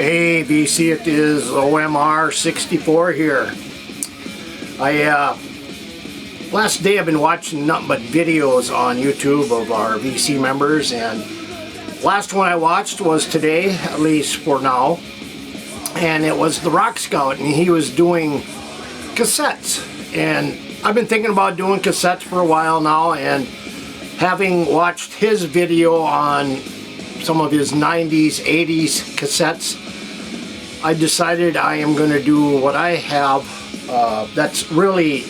Hey VC, it is OMR 64 here. Last day I've been watching nothing but videos on YouTube of our VC members, and last one I watched was today, at least for now, and it was the Rock Scout, and he was doing cassettes. And I've been thinking about doing cassettes for a while now, and having watched his video on some of his 90s, 80s cassettes, I decided I am going to do what I have that's really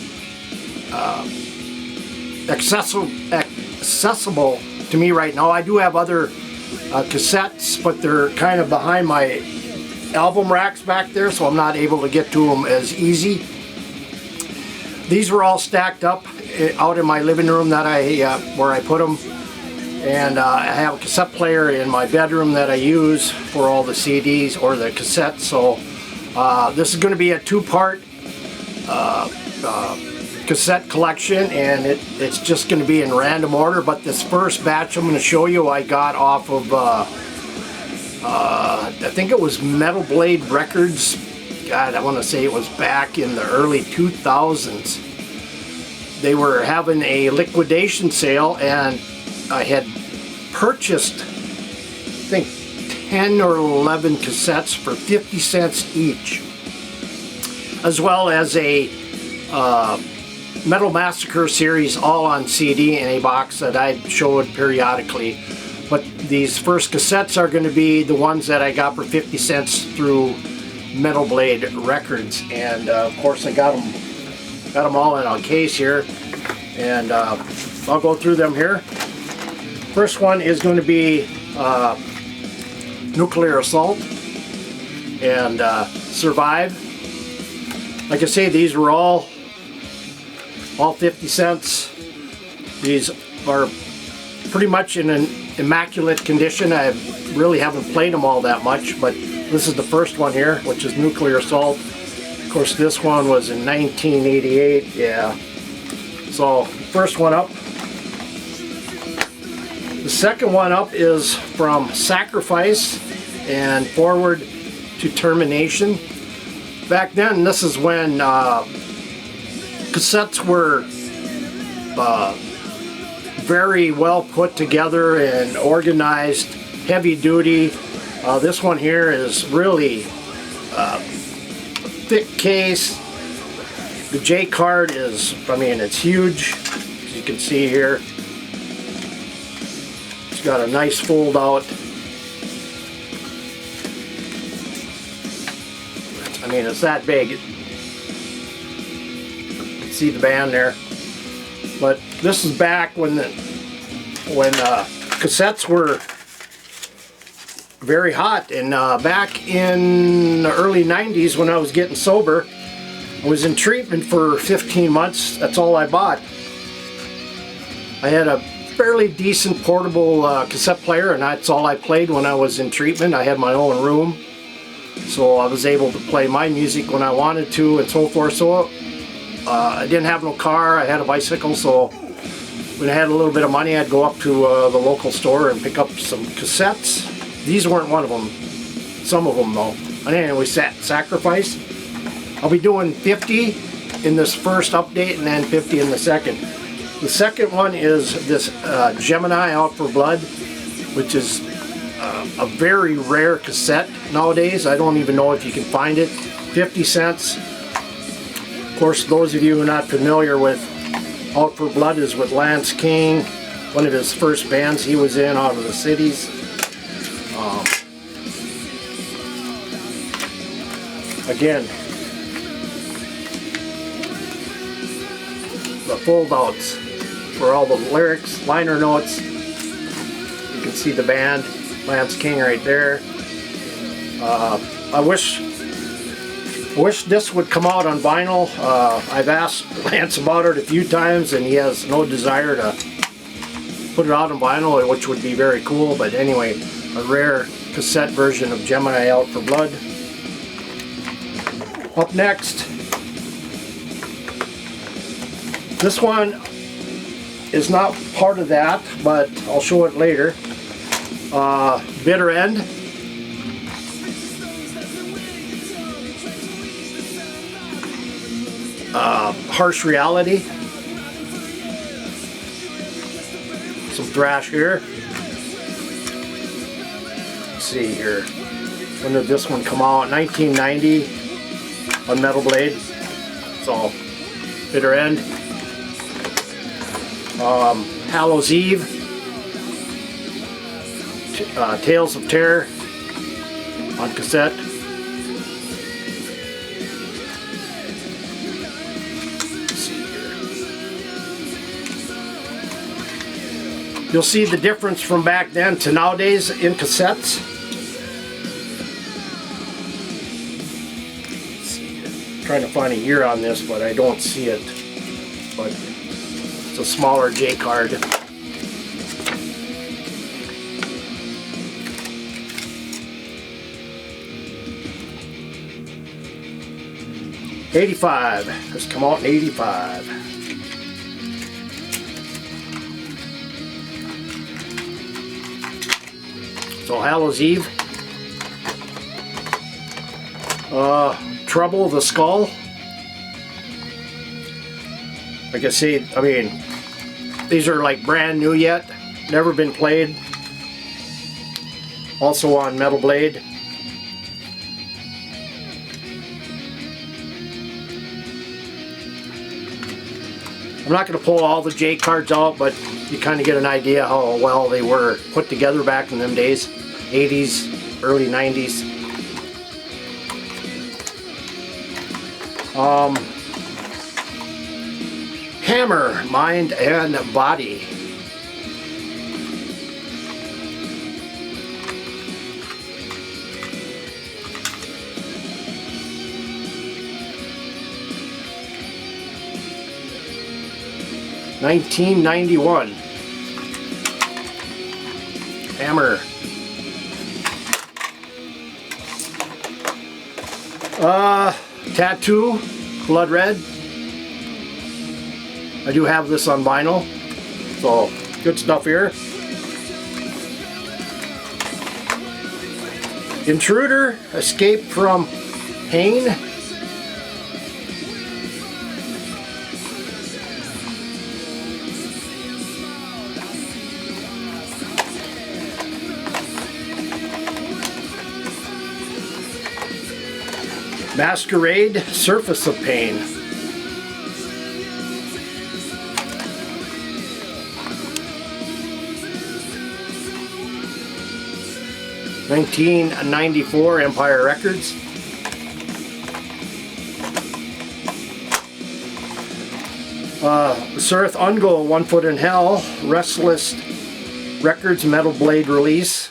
accessible to me right now. I do have other cassettes, but they're kind of behind my album racks back there, so I'm not able to get to them as easy. These were all stacked up out in my living room that where I put them. And I have a cassette player in my bedroom that I use for all the CDs or the cassettes. So this is going to be a two-part cassette collection, and it's just going to be in random order. But this first batch I'm going to show you I got off of, I think it was Metal Blade Records. God, I want to say it was back in the early 2000s. They were having a liquidation sale, and I had purchased, I think, 10 or 11 cassettes for 50 cents each, as well as a Metal Massacre series all on CD in a box that I showed periodically. But these first cassettes are going to be the ones that I got for 50 cents through Metal Blade Records, and of course I got them all in a case here, and I'll go through them here. First one is going to be Nuclear Assault and Survive. Like I say, these were all 50 cents. These are pretty much in an immaculate condition. I really haven't played them all that much, but this is the first one here, which is Nuclear Assault. Of course, this one was in 1988. Yeah. So, first one up. The second one up is from Sacrifice and Forward to Termination. Back then, this is when cassettes were very well put together and organized, heavy duty. This one here is really thick case. The J card is, I mean, it's huge, as you can see here. It's got a nice fold out. I mean, it's that big. You can see the band there. But this is back when cassettes were very hot, and back in the early 90s when I was getting sober, I was in treatment for 15 months. That's all I bought. I had a fairly decent portable cassette player, and that's all I played when I was in treatment. I had my own room, so I was able to play my music when I wanted to and so forth. So I didn't have no car. I had a bicycle, so when I had a little bit of money, I'd go up to the local store and pick up some cassettes. These weren't one of them. Some of them, though. And anyway, Sacrifice. I'll be doing 50 in this first update and then 50 in the second. The second one is this Gemini Out for Blood, which is a very rare cassette nowadays. I don't even know if you can find it. 50 cents. Of course, those of you who are not familiar with Out for Blood is with Lance King, one of his first bands he was in out of the cities. Again, the fold outs for all the lyrics, liner notes. You can see the band, Lance King right there. I wish this would come out on vinyl. I've asked Lance about it a few times, and he has no desire to put it out on vinyl, which would be very cool. But anyway, a rare cassette version of Gemini Out for Blood. Up next, this one is not part of that, but I'll show it later. Bitter End. Harsh Reality. Some thrash here. Let's see here. When did this one come out? 1990 on Metal Blade. So, bitter end. Hallows Eve. Tales of Terror on cassette. You'll see the difference from back then to nowadays in cassettes. Let's see, I'm trying to find a year on this, but I don't see it. But it's a smaller J card. '85. This come out in '85. So Hallows Eve, Trouble the Skull. Like I say, I mean, these are like brand new yet, never been played. Also on Metal Blade. I'm not going to pull all the J cards out, but you kind of get an idea how well they were put together back in them days. 80s, early 90s. Hammer, Mind and Body. $1991. Hammer. Tattoo, Blood Red. I do have this on vinyl, so good stuff here. Intruder, Escape from Pain. Masquerade, Surface of Pain. $1994 Empire Records. Surth Ungo, One Foot in Hell, Restless Records Metal Blade release.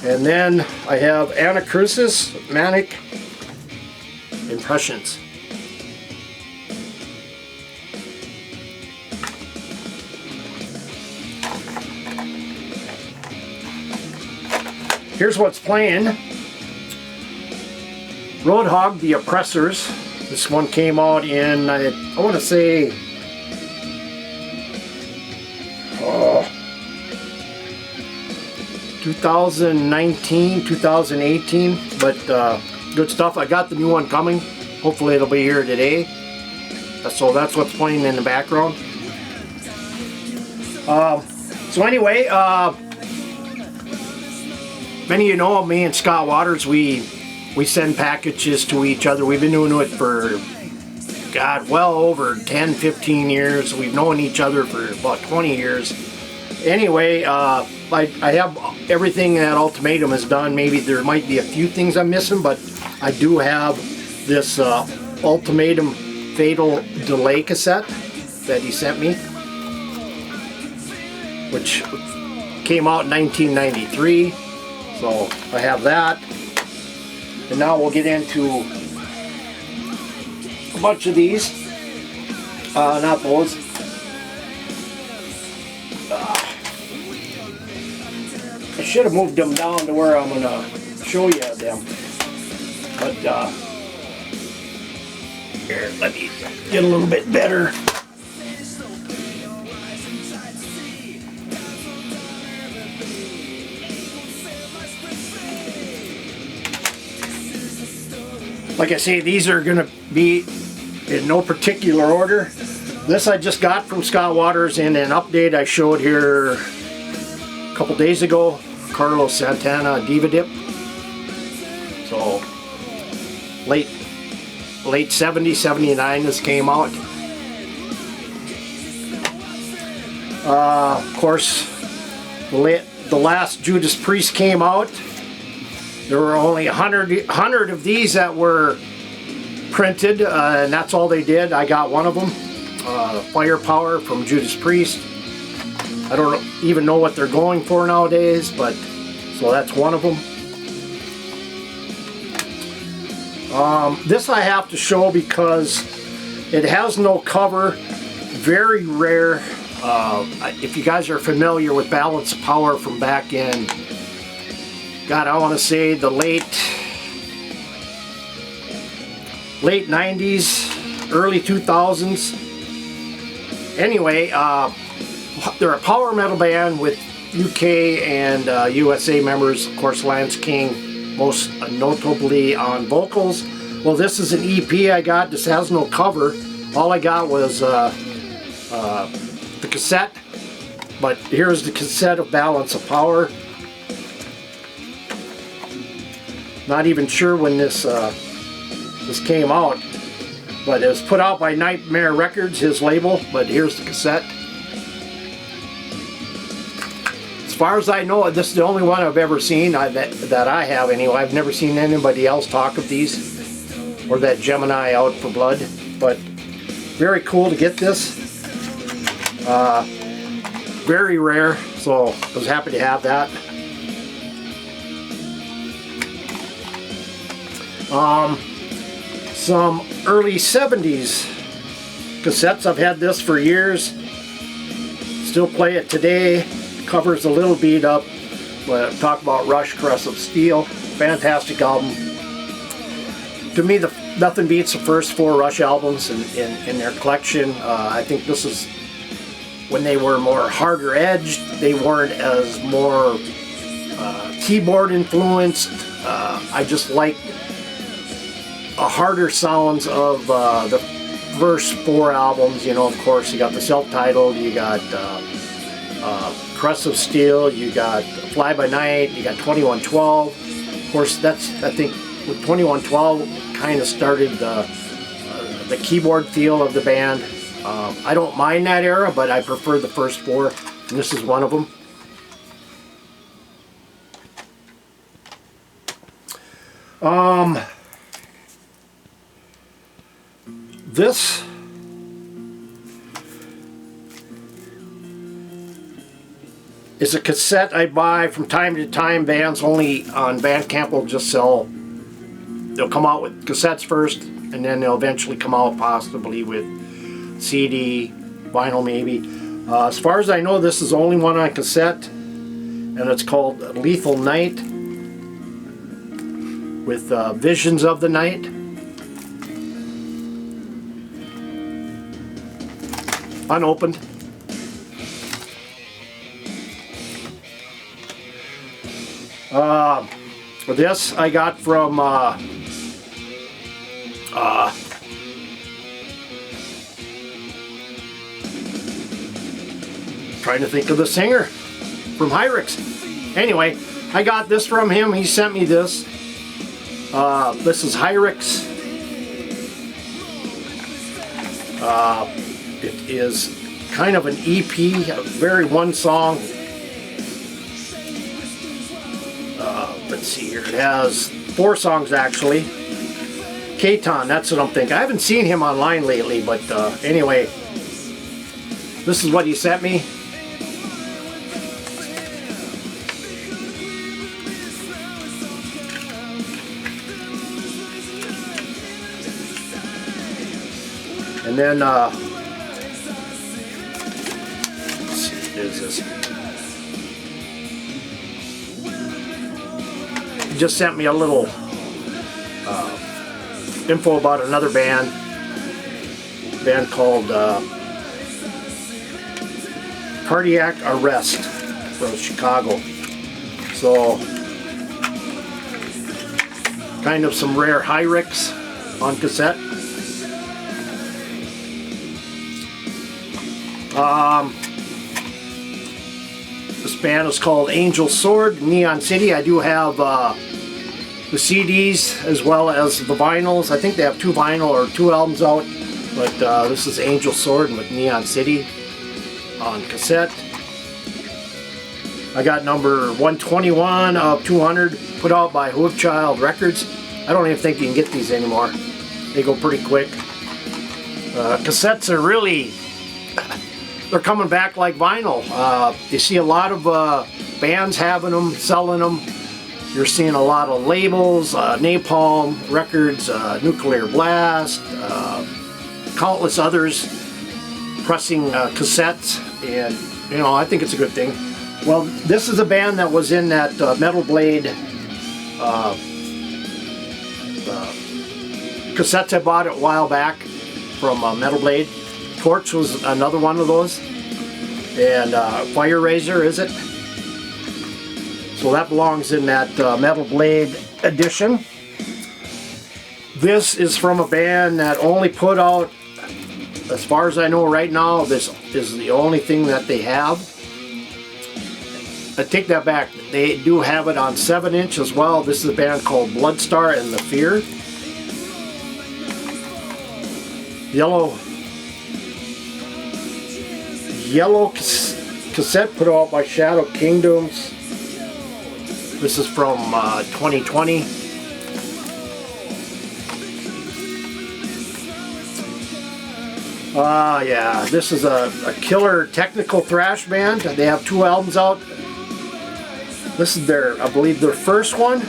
And then I have Anacrusis, Manic Impressions. Here's what's playing. Roadhog, The Oppressors. This one came out in, I want to say, 2019, 2018, but good stuff. I got the new one coming. Hopefully it'll be here today. So that's what's playing in the background. So anyway, many of you know me and Scott Waters, we send packages to each other. We've been doing it for, God, well over 10, 15 years. We've known each other for about 20 years. Anyway, I have everything that Ultimatum has done. Maybe there might be a few things I'm missing, but I do have this Ultimatum Fatal Delay cassette that he sent me, which came out in 1993. So I have that. And now we'll get into a bunch of these. Not those. I should have moved them down to where I'm going to show you them. But here, let me get a little bit better. Like I say, these are going to be in no particular order. This I just got from Scott Waters in an update I showed here a couple days ago. Carlos Santana Diva Dip. So late 70s, 79 this came out. Of course, the last Judas Priest came out. There were only 100 of these that were printed, and that's all they did. I got one of them, Firepower from Judas Priest. I don't even know what they're going for nowadays, but so that's one of them. This I have to show because it has no cover. Very rare. If you guys are familiar with Balance of Power from back in, God, I want to say the late 90s, early 2000s. Anyway, they're a power metal band with UK and USA members. Of course, Lance King, most notably on vocals. Well, this is an EP I got. This has no cover. All I got was the cassette. But here's the cassette of Balance of Power. Not even sure when this came out, but it was put out by Nightmare Records, his label. But here's the cassette. As far as I know, this is the only one I've ever seen that I have anyway. I've never seen anybody else talk of these, or that Gemini Out for Blood. But very cool to get this. Very rare, so I was happy to have that. Some early 70s cassettes. I've had this for years. Still play it today. Cover's a little beat up, but talk about Rush, Caress of Steel. Fantastic album. To me, nothing beats the first 4 Rush albums in their collection. I think this is when they were more harder edged. They weren't as more keyboard influenced. I just like harder sounds of the first 4 albums. You know, of course, you got the self-titled, you got Caress of Steel, you got Fly By Night, you got 2112. Of course, that's, I think, with 2112 kind of started the keyboard feel of the band. I don't mind that era, but I prefer the first 4, and this is one of them. This is a cassette I buy from time to time. Bands only on Bandcamp will just sell. They'll come out with cassettes first, and then they'll eventually come out possibly with CD, vinyl maybe. As far as I know, this is the only one on cassette, and it's called Lethal Night with Visions of the Night. Unopened. This I got from trying to think of the singer from Hyrix. Anyway, I got this from him. He sent me this. This is Hyrix. It is kind of an EP, a very one song. Let's see here. It has 4 songs actually. Katon, that's what I'm thinking. I haven't seen him online lately, but anyway, this is what he sent me. And then, let's see, there's this. He just sent me a little info about another band called Cardiac Arrest from Chicago. So, kind of some rare Hyrix. on cassette. This band is called Angel Sword, Neon City. I do have the CDs as well as the vinyls. I think they have 2 vinyl or 2 albums out, but this is Angel Sword with Neon City on cassette. I got number 121 of 200 put out by Child Records. I don't even think you can get these anymore. They go pretty quick. Cassettes are really, they're coming back like vinyl. You see a lot of bands having them, selling them. You're seeing a lot of labels, Napalm Records, Nuclear Blast, countless others pressing cassettes, and you know, I think it's a good thing. Well, this is a band that was in that Metal Blade cassettes I bought a while back from Metal Blade. Torch was another one of those, and Fire Razor, is it? So that belongs in that Metal Blade edition. This is from a band that only put out, as far as I know right now, this is the only thing that they have. I take that back. They do have it on 7-inch as well. This is a band called Bloodstar and the Fear. Yellow cassette put out by Shadow Kingdoms. This is from 2020. Yeah, this is a killer technical thrash band. They have 2 albums out. This is their, I believe, their first one.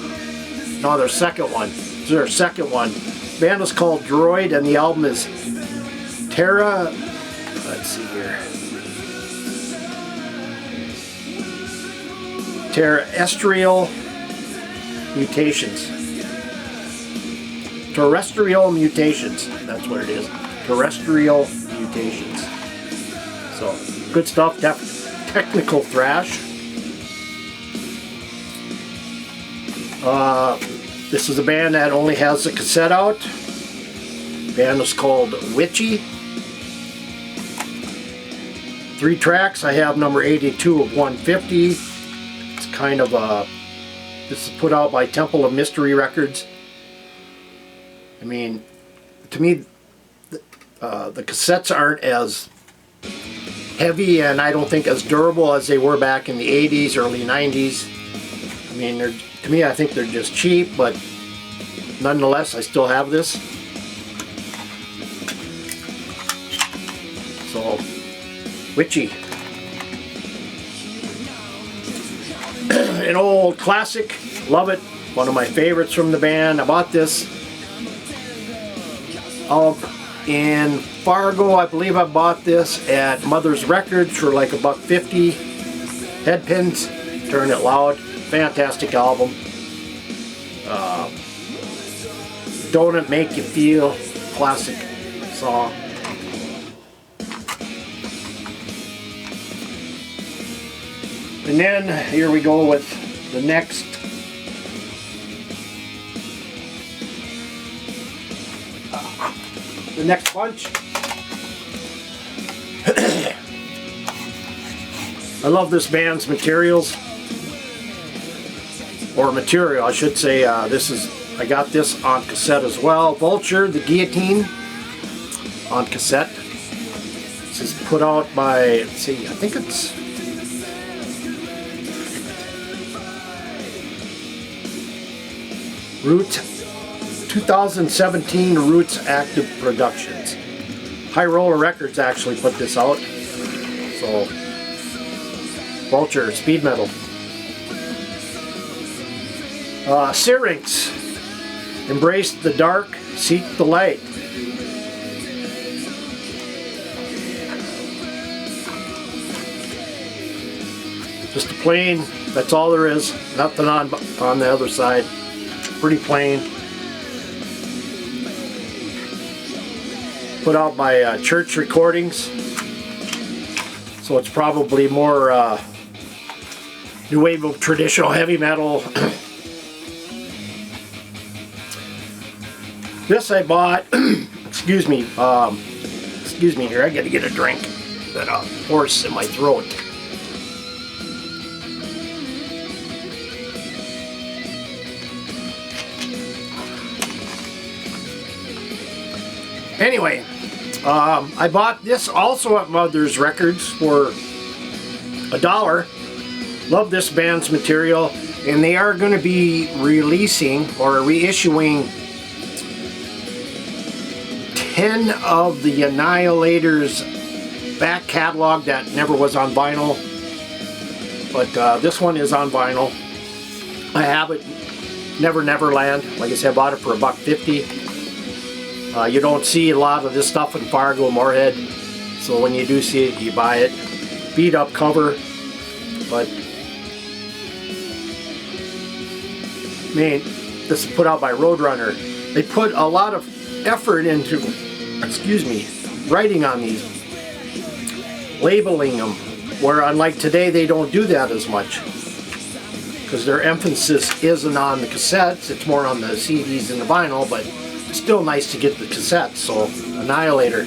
No, their second one. This is their second one. The band is called Droid, and the album is Terra. Let's see here. Terrestrial Mutations. Terrestrial Mutations. That's what it is. Terrestrial Mutations. So, good stuff. Technical thrash. This is a band that only has a cassette out. The band is called Witchy. 3 tracks. I have number 82 of 150. It's kind of a, this is put out by Temple of Mystery Records. I mean, to me, the cassettes aren't as heavy, and I don't think as durable as they were back in the 80s, early 90s. I mean, to me, I think they're just cheap, but nonetheless, I still have this. So, Witchy. An old classic, love it. One of my favorites from the band. I bought this in Fargo. I believe I bought this at Mother's Records for like $1.50. Head pins, Turn It Loud. Fantastic album. Don't It Make You Feel, classic song. And then here we go with the next bunch. I love this band's materials. Or material, I should say. I got this on cassette as well. Vulture, the Guillotine, on cassette. This is put out by, let's see, I think it's Root 2017 Roots Active Productions. High Roller Records actually put this out. So, Vulture, speed metal. Syrinx, Embrace the Dark, Seek the Light. Just a plain, that's all there is. Nothing on the other side. Pretty plain. Put out by Church Recordings. So it's probably more new wave of traditional heavy metal. This I bought, excuse me here, I gotta get a drink. Got a horse in my throat. Anyway, I bought this also at Mother's Records for $1. Love this band's material, and they are going to be releasing or reissuing 10 of the Annihilators back catalog that never was on vinyl, but this one is on vinyl. I have it, Never Neverland. Like I said, I bought it for $1.50. You don't see a lot of this stuff in Fargo, Moorhead, so when you do see it, you buy it. Beat up cover, but man, this is put out by Roadrunner. They put a lot of effort into, excuse me, writing on these, labeling them, where unlike today they don't do that as much because their emphasis isn't on the cassettes, it's more on the CDs and the vinyl, but still nice to get the cassettes. So Annihilator.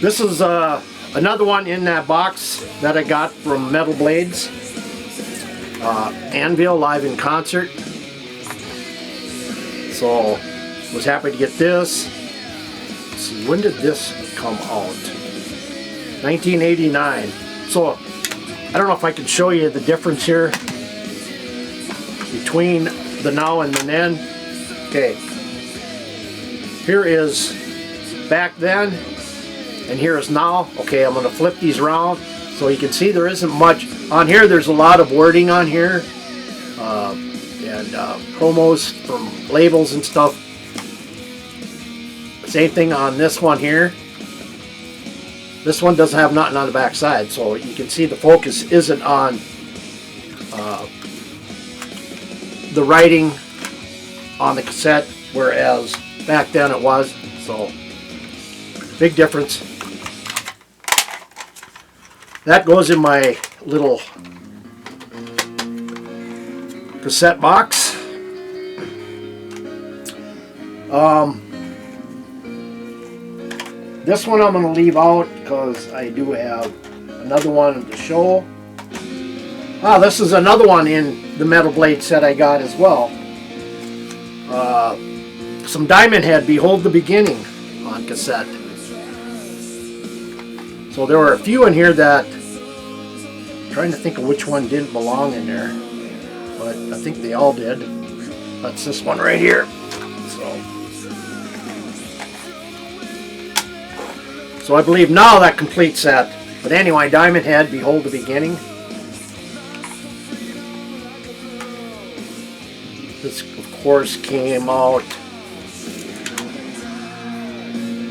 This is another one in that box that I got from Metal Blades. Anvil live in concert. So was happy to get this. Let's see, when did this come out? 1989. So I don't know if I can show you the difference here between the now and the then. Okay, here is back then and here is now. Okay, I'm going to flip these around so you can see there isn't much on here. There's a lot of wording on here and promos from labels and stuff. Same thing on this one here. This one doesn't have nothing on the back side, so you can see the focus isn't on the writing on the cassette, whereas back then it was. So big difference. That goes in my little cassette box. This one I'm going to leave out because I do have another one to show. This is another one in the Metal Blade set I got as well. Some Diamond Head, Behold the Beginning on cassette. So there were a few in here that, I'm trying to think of which one didn't belong in there, but I think they all did. That's this one right here. So I believe now that completes that. But anyway, Diamond Head, Behold the Beginning. This, of course, came out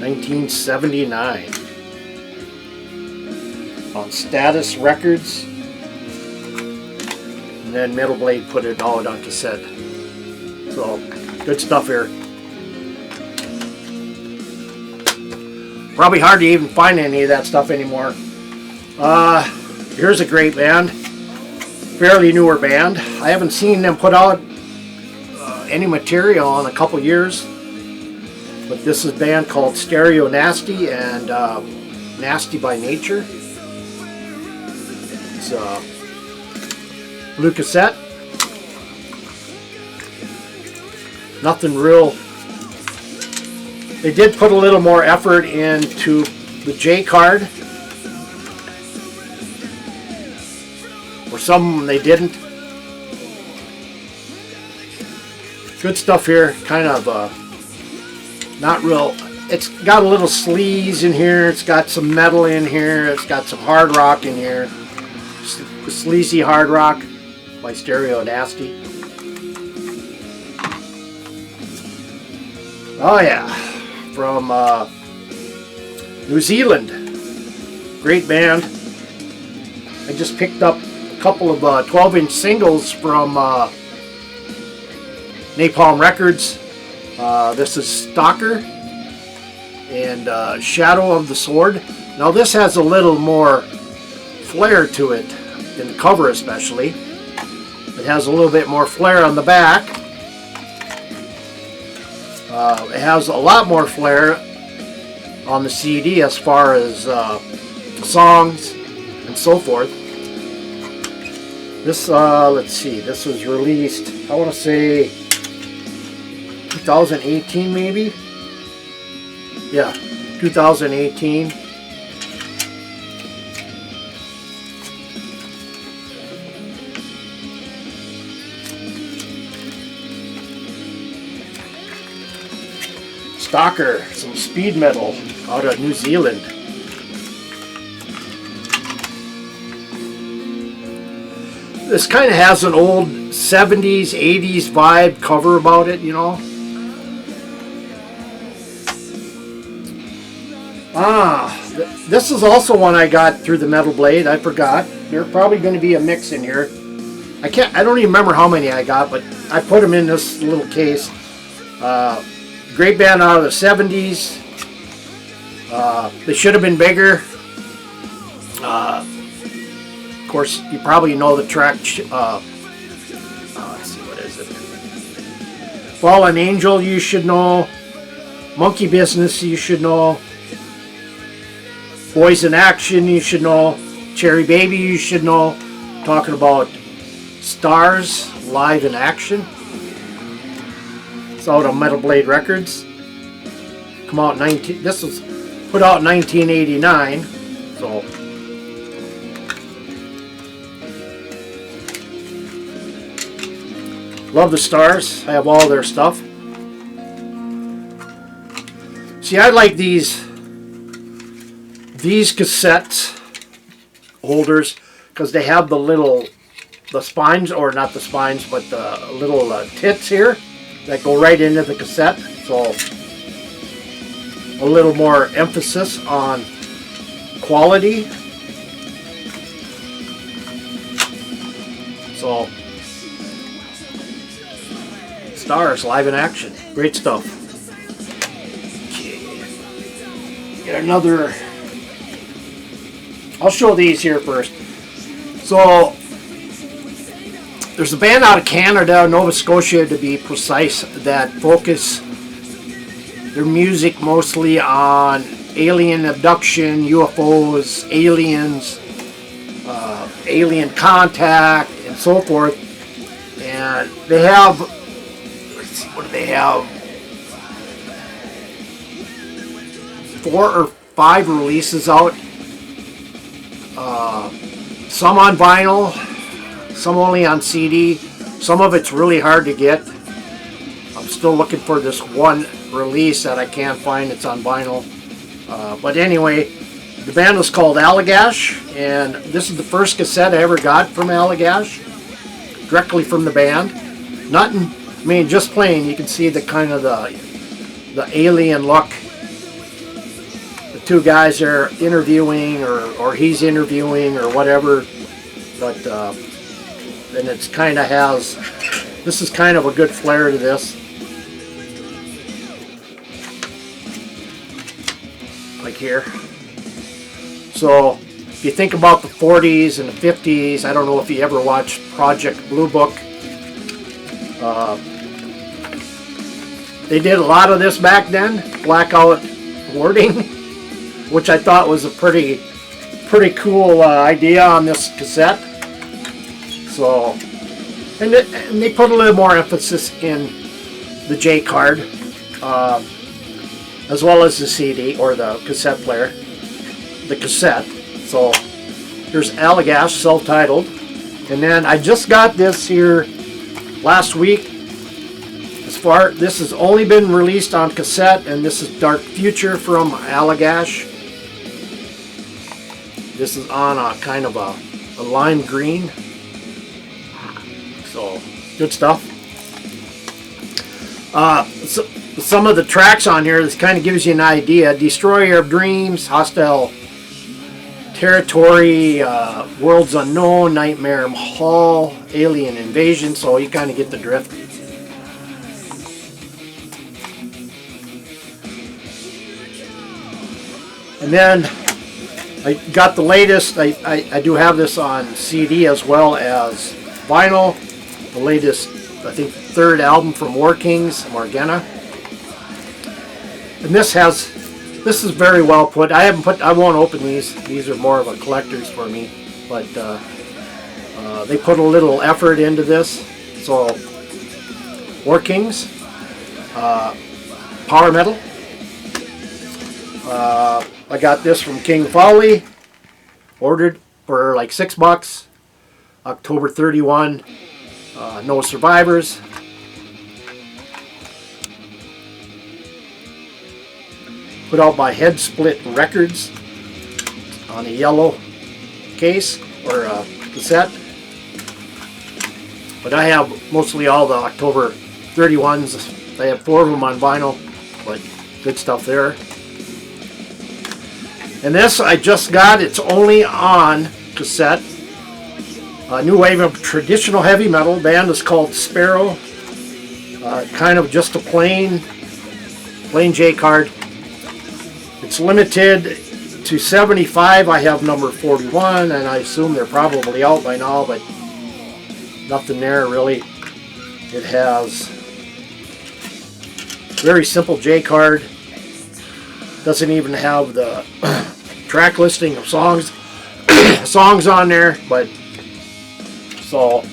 1979 on Status Records. And then Metal Blade put it out on cassette. So, good stuff here. Probably hard to even find any of that stuff anymore. Here's a great band. Fairly newer band. I haven't seen them put out any material in a couple years. But this is a band called Stereo Nasty and Nasty by Nature. It's a blue cassette. Nothing real. They did put a little more effort into the J card. Or some they didn't. Good stuff here. Kind of not real. It's got a little sleaze in here. It's got some metal in here. It's got some hard rock in here. Sleazy hard rock by Stereo Nasty. Oh yeah. From New Zealand. Great band. I just picked up a couple of 12-inch singles from Napalm Records. This is Stalker and Shadow of the Sword. Now this has a little more flair to it, in the cover especially. It has a little bit more flair on the back. It has a lot more flair on the CD as far as songs and so forth. This, let's see, this was released, I want to say 2018 maybe? Yeah, 2018. Stalker, some speed metal out of New Zealand. This kind of has an old 70s, 80s vibe cover about it, you know. This is also one I got through the Metal Blade. I forgot. There's probably going to be a mix in here. I don't even remember how many I got, but I put them in this little case. Great band out of the 70s. They should have been bigger. Of course, you probably know the track. Let's see, what is it? Fallen Angel, you should know. Monkey Business, you should know. Boys in Action, you should know. Cherry Baby, you should know. Talking about Stars Live in Action. It's out on Metal Blade Records. This was put out in 1989. So love the Stars. I have all their stuff. See, I like these cassette holders because they have the spines, or not the spines, but the little tits here that go right into the cassette. So a little more emphasis on quality. So Stars Live in Action, great stuff. Okay, get another. I'll show these here first. So there's a band out of Canada, Nova Scotia to be precise, that focus their music mostly on alien abduction, UFOs, aliens, alien contact, and so forth. And they have, let's see, what do they have? 4 or 5 releases out. Some on vinyl, some only on CD. Some of it's really hard to get. I'm still looking for this one release that I can't find. It's on vinyl. But anyway, the band was called Allagash, and this is the first cassette I ever got from Allagash, directly from the band. Nothing, I mean, just plain. You can see the kind of the alien look. The two guys are interviewing, or he's interviewing, or whatever. But then it's kind of has. This is kind of a good flair to this. Like here. So if you think about the 40s and the 50s, I don't know if you ever watched Project Blue Book. They did a lot of this back then, blackout wording, which I thought was a pretty cool idea on this cassette. So, and they put a little more emphasis in the J card, as well as the CD or the cassette player, the cassette. So here's Allagash, self-titled, and then I just got this here last week. This has only been released on cassette, and this is Dark Future from Allagash. This is on a kind of a lime green. So good stuff. So some of the tracks on here, this kind of gives you an idea. Destroyer of Dreams, Hostile Territory, Worlds Unknown, Nightmare Hall, Alien Invasion. So you kind of get the drift. And then I got the latest. I do have this on CD as well as vinyl. The latest, I think, 3rd album from War Kings, Morgana. And this is very well put. I won't open these. These are more of a collector's for me, but they put a little effort into this. So, War Kings, Power Metal. I got this from King Folly. Ordered for like $6. October 31. No survivors. Put out by Head Split Records on a yellow case or cassette. But I have mostly all the October 31s. I have 4 of them on vinyl, but good stuff there. And this I just got. It's only on cassette. A new wave of traditional heavy metal. Band is called Sparrow. Kind of just a plain J card. It's limited to 75. I have number 41, and I assume they're probably out by now, but nothing there really. It has very simple J card. Doesn't even have the track listing of songs on there, but so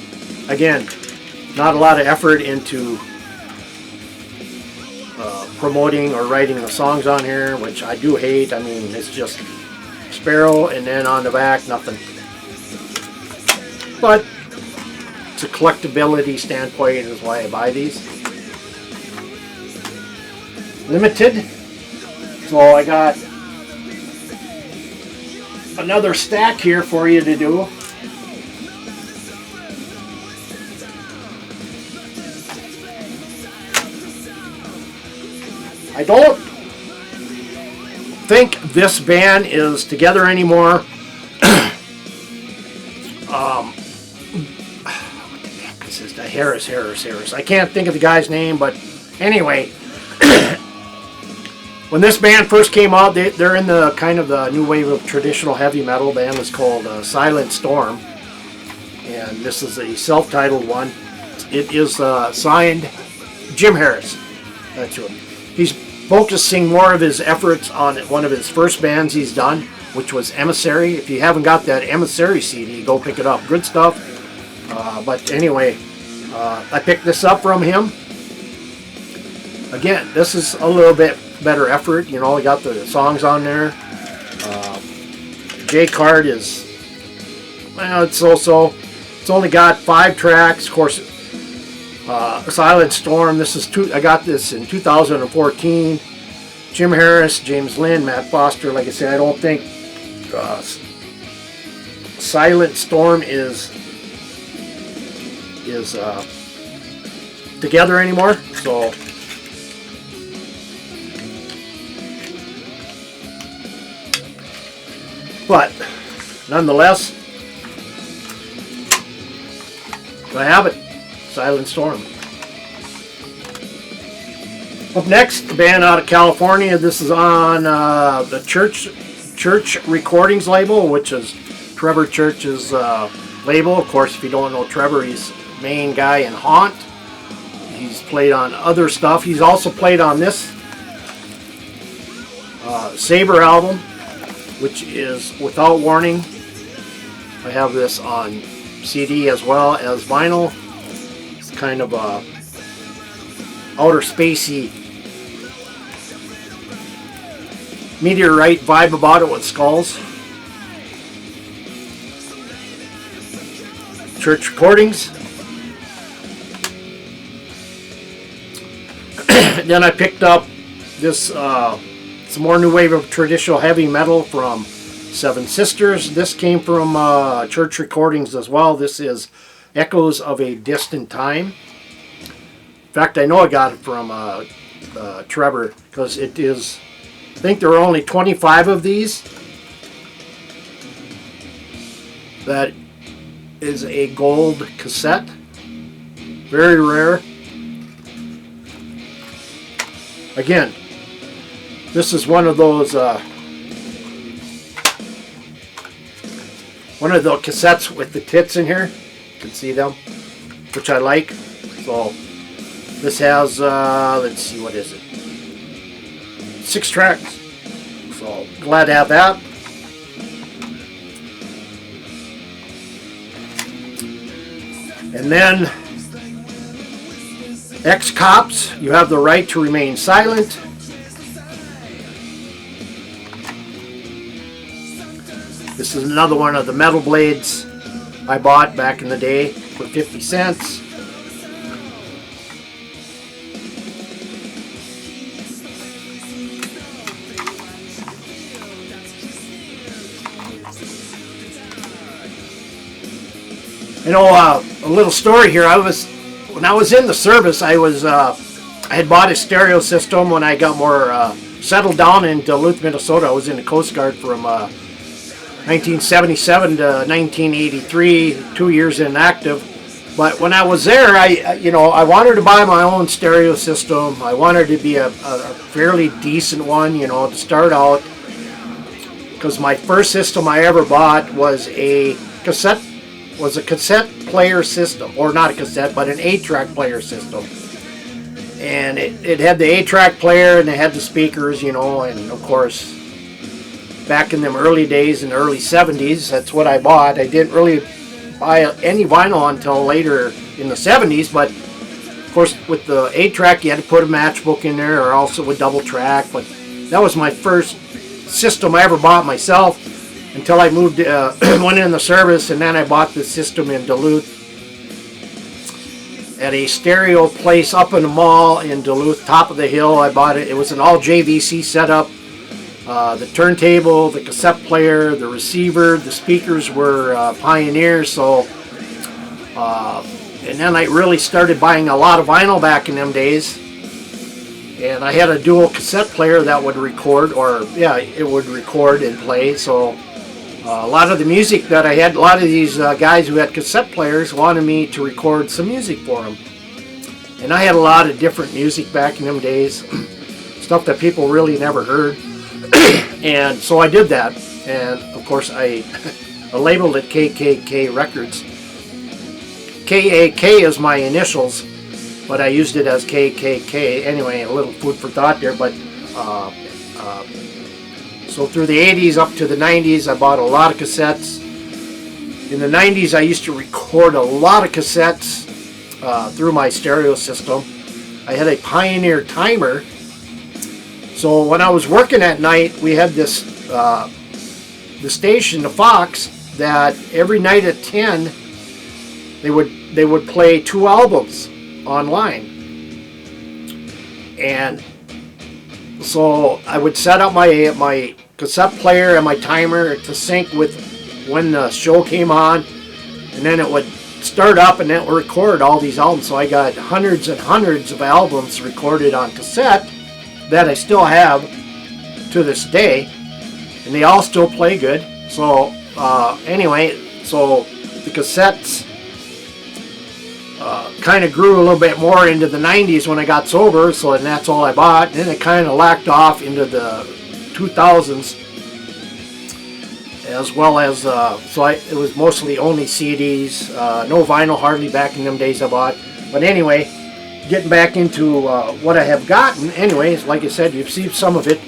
again, not a lot of effort into promoting or writing the songs on here, which I do hate. I mean, it's just Sparrow, and then on the back, nothing. But it's a collectability standpoint is why I buy these. Limited. So I got another stack here for you to do. I don't think this band is together anymore. What the heck is this? Harris. I can't think of the guy's name, but anyway, when this band first came out, they're in the kind of the new wave of traditional heavy metal. Band is called Silent Storm, and this is a self-titled one. It is signed Jim Harris. That's who. He's focusing more of his efforts on one of his first bands he's done, which was Emissary. If you haven't got that Emissary CD, go pick it up. Good stuff. But anyway, I picked this up from him. Again, this is a little bit better effort. You know, I got the songs on there. J card is, well, it's so-so. It's only got 5 tracks. Of course, Silent Storm. I got this in 2014. Jim Harris, James Lynn, Matt Foster. Like I said, I don't think Silent Storm is together anymore. So but nonetheless, I have it. Silent Storm. Up next, a band out of California. This is on the Church Recordings label, which is Trevor Church's label. Of course, if you don't know Trevor, he's the main guy in Haunt. He's played on other stuff. He's also played on this Saber album, which is Without Warning. I have this on CD as well as vinyl. It's kind of a outer spacey meteorite vibe about it with skulls. Church Recordings. Then I picked up this some more new wave of traditional heavy metal from Seven Sisters. This came from Church Recordings as well. This is Echoes of a Distant Time. In fact, I know I got it from Trevor, because it is, I think there are only 25 of these. That is a gold cassette. Very rare. Again, this is one of those cassettes with the tits in here. You can see them, which I like. So this has, let's see, what is it? 6 tracks. So glad to have that. And then ex-cops, you have the right to remain silent. This is another one of the metal blades I bought back in the day for 50 cents. You know, a little story here. When I was in the service, I had bought a stereo system when I got more settled down in Duluth, Minnesota. I was in the Coast Guard from 1977 to 1983, 2 years inactive. But when I was there, I wanted to buy my own stereo system. I wanted to be a fairly decent one, to start out. Because my first system I ever bought was a cassette player system, or not a cassette, but an 8-track player system. And it had the 8-track player, and it had the speakers, and of course, back in them early days, in the early 70s, that's what I bought. I didn't really buy any vinyl until later in the 70s, but of course with the 8-track you had to put a matchbook in there, or also a double track. But that was my first system I ever bought myself until I moved, went in the service, and then I bought the system in Duluth at a stereo place up in the mall in Duluth, top of the hill. I bought it. It was an all JVC setup. The turntable, the cassette player, the receiver, the speakers were Pioneer. So, and then I really started buying a lot of vinyl back in them days. And I had a dual cassette player that would record, it would record and play. So a lot of the music that I had, a lot of these guys who had cassette players wanted me to record some music for them. And I had a lot of different music back in them days, stuff that people really never heard. And so I did that, and of course I labeled it KKK Records. KAK is my initials, but I used it as KKK. Anyway, a little food for thought there. But so through the 80s up to the 90s, I bought a lot of cassettes. In the 90s, I used to record a lot of cassettes through my stereo system. I had a Pioneer timer. So when I was working at night, we had this, the station, the Fox, that every night at 10, they would play 2 albums online. And so I would set up my cassette player and my timer to sync with when the show came on, and then it would start up and then it would record all these albums. So I got hundreds and hundreds of albums recorded on cassette that I still have to this day, and they all still play good. So anyway, so the cassettes kind of grew a little bit more into the 90s when I got sober, so and that's all I bought. And then it kind of lacked off into the 2000s, as well as it was mostly only CDs, no vinyl hardly back in them days I bought. But anyway, getting back into what I have gotten. Anyways, like I said, you've seen some of it.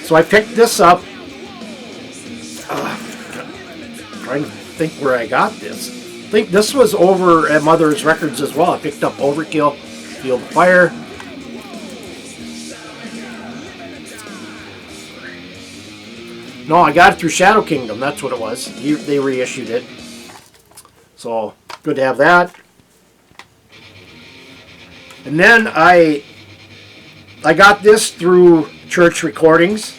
So I picked this up. Trying to think where I got this. I think this was over at Mother's Records as well. I picked up Overkill, Field of Fire. No, I got it through Shadow Kingdom. That's what it was. They reissued it. So, good to have that. And then I got this through church recordings.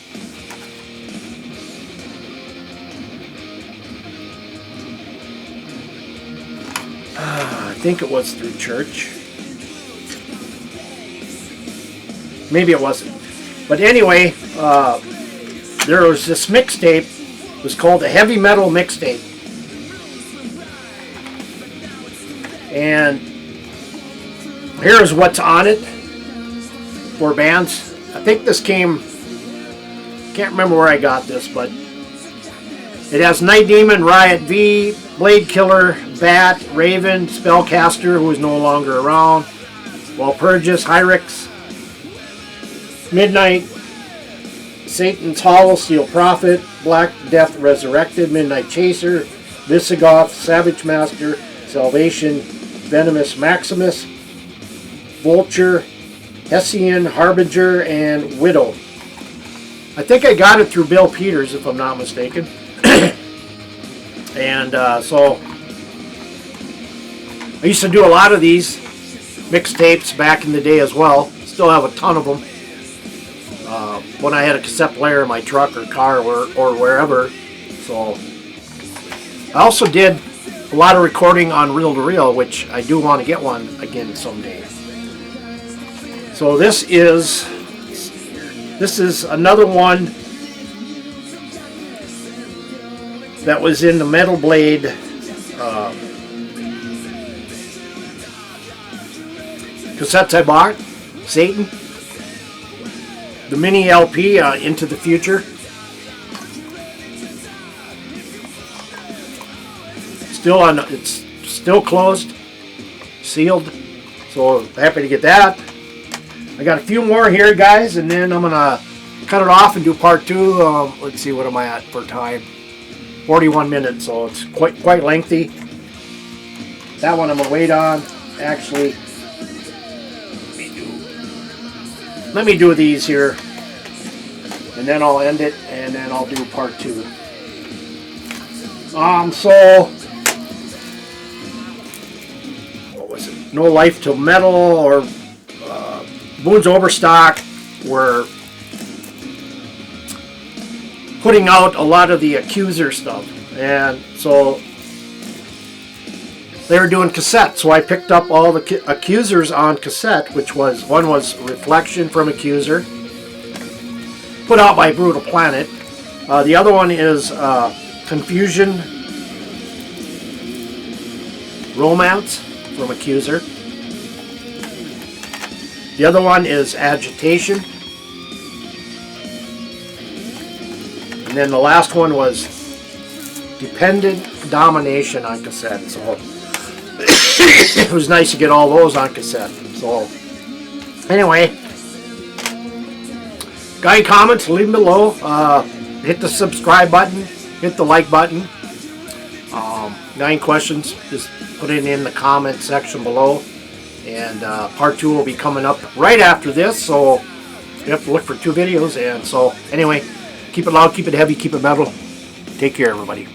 I think it was through church. Maybe it wasn't. But anyway, there was this mixtape. It was called a heavy metal mixtape. And here's what's on it for bands. I think this came, can't remember where I got this, but it has Night Demon, Riot V, Blade Killer, Bat, Raven, Spellcaster, who is no longer around, Walpurgis, Hyrix, Midnight, Satan's Hollow, Steel Prophet, Black Death Resurrected, Midnight Chaser, Visigoth, Savage Master, Salvation, Venomous Maximus, Vulture, Hessian, Harbinger, and Widow. I think I got it through Bill Peters, if I'm not mistaken. And so I used to do a lot of these mixtapes back in the day as well. Still have a ton of them. When I had a cassette player in my truck or car or wherever. So I also did a lot of recording on reel to reel, which I do want to get one again someday. So this is another one that was in the Metal Blade cassettes I bought. Satan, the mini LP, Into the Future. It's still closed, sealed. So happy to get that. I got a few more here, guys, and then I'm gonna cut it off and do part 2. Let's see, what am I at for time? 41 minutes, so it's quite lengthy. That one I'm gonna wait on. Actually, let me do these here, and then I'll end it, and then I'll do part 2. So what was it? No Life Till Metal or Boons Overstock were putting out a lot of the Accuser stuff, and so they were doing cassettes. So I picked up all the Accusers on cassette, which was, one was Reflection from Accuser, put out by Brutal Planet. The other one is Confusion Romance from Accuser. The other one is Agitation. And then the last one was Dependent Domination on cassette. So it was nice to get all those on cassette. So anyway, got any comments? Leave them below. Hit the subscribe button. Hit the like button. Got any questions? Just put it in the comment section below. And part 2 will be coming up right after this, so you have to look for 2 videos. And so anyway, keep it loud, keep it heavy, keep it metal. Take care, everybody.